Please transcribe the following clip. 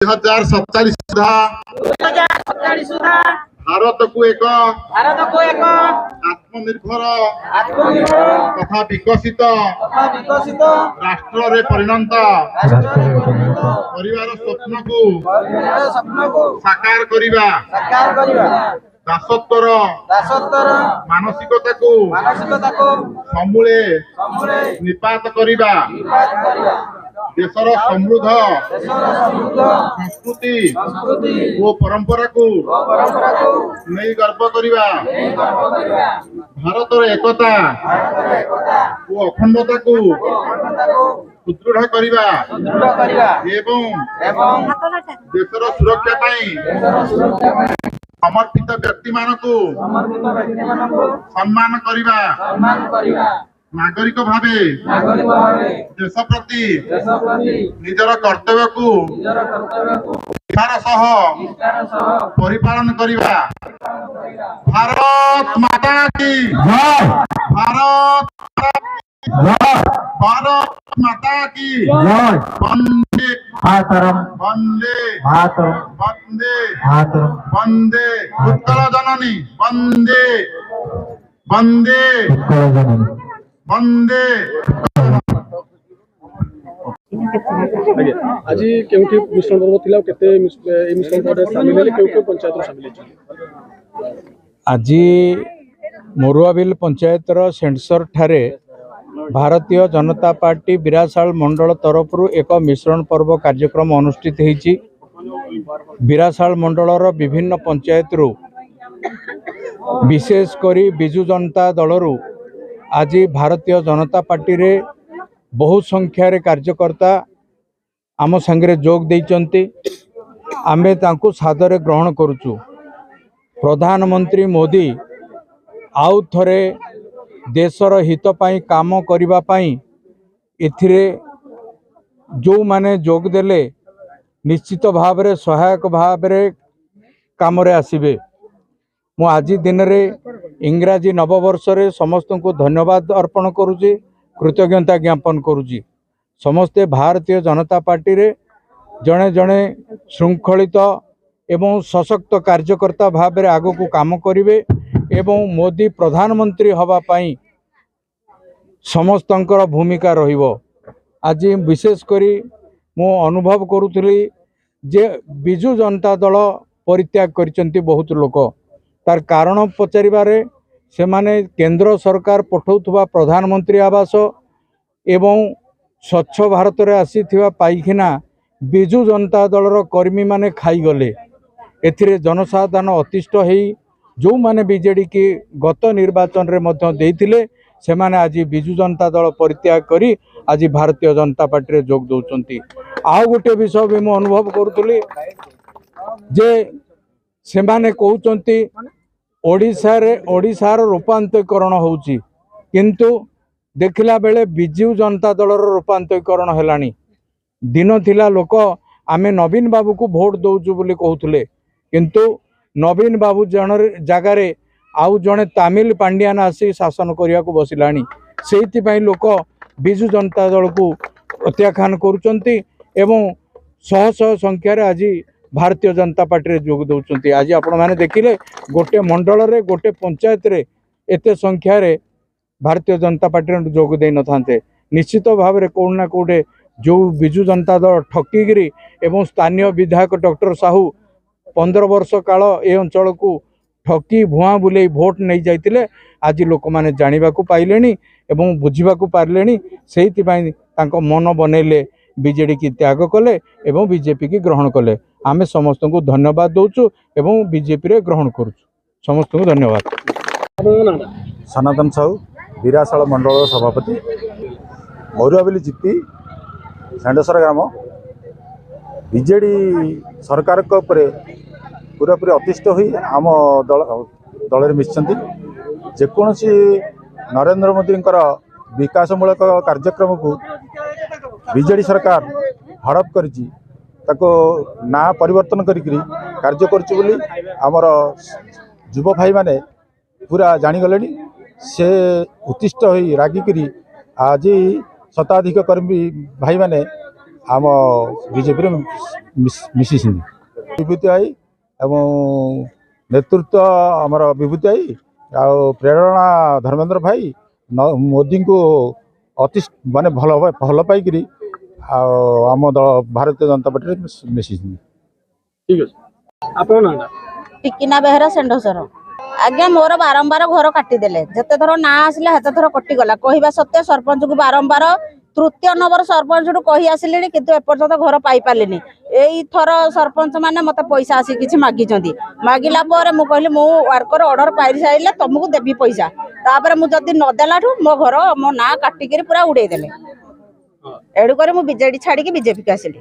2047 सुधा भारत को एक आत्मनिर्भर तथा विकसित राष्ट्र रे परिणत परिवार स्वप्न को साकार करिबा दासत्वर मानसिकता को समूले निपात करिबा देशर समृद्ध संस्कृति और परंपरा को नहीं गर्व करिबा भारत एकता और अखंडता को सुदृढ़ करिबा एवं देशर सुरक्षा पाई समर्पित व्यक्ति मानकु सम्मान करिबा नागरिक भावे देश प्रति निजर कर्तव्य को निष्ठार सह परिपालन करिबा। भारत माता की जय। भारत माता की जय। वंदे मातरम। वंदे मातरम। वंदे मातरम। वंदे उत्कल जननी। वंदे वंदे उत्कल जननी। वंदे। आज केउठी मिश्रण पर्व थिला केते मिश्रण पर्व शामिल हेले केउ पंचायत शामिल अछि। आज मोरुआबिल पंचायत सेंसर ठारे भारतीय जनता पार्टी बिरासाल मंडल तरफ एक मिश्रण पर्व कार्यक्रम अनुष्ठित होईछि। बिरासाल मंडलर विभिन्न पंचायत विशेषकर बिजु जनता दलरू आज भारतीय जनता पार्टी रे बहु संख्यार कार्यकर्ता आम सांगे जोग देइचंती। आमे तांकु सादरे ग्रहण करुचु। प्रधानमंत्री मोदी आउ थरे देशर हित पाई काम करिबा पाई एथिरे जो माने जोग देले निश्चित भाव रे सहायक भाव रे काम रे आसीबे। मु आज दिन रे इंग्राजी नववर्ष रे समस्त को धन्यवाद अर्पण करुची, कृतज्ञता ज्ञापन करुची। समस्ते भारतीय जनता पार्टी रे जड़े जड़े श्रृंखलित एवं सशक्त कार्यकर्ता भाव रे आगो को काम करिवे एवं मोदी प्रधानमंत्री हवा पाई समस्तंकर भूमिका रहिबो। आज विशेष करी मु अनुभव करुथली जे बिजु जनता दल परित्याग करिसंती बहुत लोक। तार कारण पचारिबारे से माने केंद्र सरकार पठाउथुबा प्रधानमंत्री आवास एवं स्वच्छ भारत रे आसीथिबा पाइखिना बिजु जनता दलर कर्मी माने खाई गले। एथिरे जनसाधारण अतिष्ट हेई जो माने बीजेडी की गत निर्वाचन रे मध्य देइथिले से माने आज बिजु जनता दल परित्याग करी आज भारतीय जनता पार्टी रे जोग दउचंती। आ गोटे विषय भी मु अनुभव करुतली जे से माने कहउचंती ओडिशार रूपांतरीकरण होउची किंतु देखला बेले बिजु जनता दलर रूपांतरीकरण हेलानी। दिन थिला लोक आमे नवीन बाबू को भोट दउचु बोली कहउथले किंतु नवीन बाबू जगार आउ जड़े तामिल पांड्यान आसी शासन करने को बसिलानी। सेति पई लोक बिजु जनता दल को प्रत्याख्यान करुचंती एवं शह शह संख्यार आज भारतीय जनता पार्टी रे जोग दउचंती। आज आपण माने देखिले गोटे मंडल रे गोटे पंचायत रे एते संख्यार भारतीय जनता पार्टी रे जोग दे न थांते। निश्चित भाव रे कोन ना कोटे जो बिजु जनता दल ठकीगिरी एवं स्थानीय विधायक डॉक्टर साहू 15 वर्ष काल ए अंचल को ठकी भुआ बुले भोट नहीं जाइतिले आज लोक माने जानिबा को पाइलेनी एवं बुझिबा को पारलेनी। सेति पई तांको मन बनेले बीजेडी की त्याग कले एवं बीजेपी की ग्रहण कले। आमे समस्त को धन्यवाद दउचु एवं बीजेपी रे ग्रहण करूचु। समस्त को धन्यवाद। सनातन साहू बिरासाल मंडल सभापति मौराबिली जीपी सेंडेश्वर ग्राम बीजेडी सरकार पूरा पूरी अतिष्ठ हुई आम दल मिशिंट जेकोसी नरेंद्र मोदी विकासमूलक कार्यक्रम को बीजेडी सरकार हड़प कर ना परिवर्तन करी कार्य करमर युव भाई माने पूरा जानीगले से उत्तिष्ठ हो रागिकी आज शताधिक कर्मी भाई माने आम बीजेपी मिसी विभूति आई एवं नेतृत्व आमर विभूति आई आ प्रेरणा धर्मेंद्र भाई मोदी को अति माने भल पाई आम दल भारतीय जनता पार्टी मिसी ठीक है आपन नाडा टिकिना बेहरा सेंडसर आज्ञा मोर बारंबार घर काटिदेले जिते थर ना आसला हेते थर कटिगला कहवा सत्य सरपंच को बारंबार तृतीय नंबर सरपंच कही आसिले किंतु एपर्यंत घर पाई पारे एई थर सरपंच माने मते पैसा आसी किछि मागी मागिला पर मु कहली मु वर्कर ऑर्डर पाई साइले तुमको देबी पैसा तापर मु जदी न देलाठू मो घर मो ना काटिकरी पूरा उड़े देले एडु करे मु बीजेडी छाड़ी के बीजेपी के आसिली।